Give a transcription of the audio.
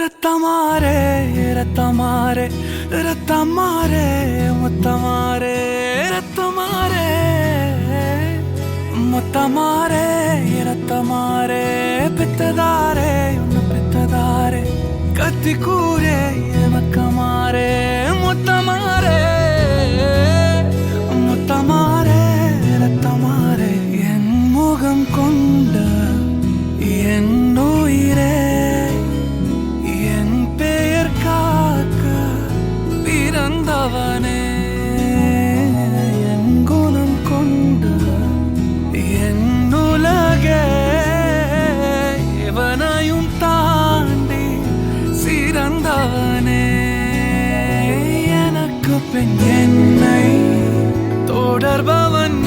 ரத்தமாரே ரத்தமாரே ரத்தமாரே முத்தமாரே ரத்தமாரே முத்தமாரே ரத்தமாரே பெத்ததாரே உன்னை பெத்ததாரே கத்தி கூரே மக்கமாரே முத்தமாரே முத்தமாரே ரத்தமாரே என் முகம் கொண்ட என் உயிரே பிறந்தவனே என் குணம் கொண்டு என் உலகே இவனையும் தாண்டி சிறந்தவனே எனக்கு பின் என்னை தொடர்பவன்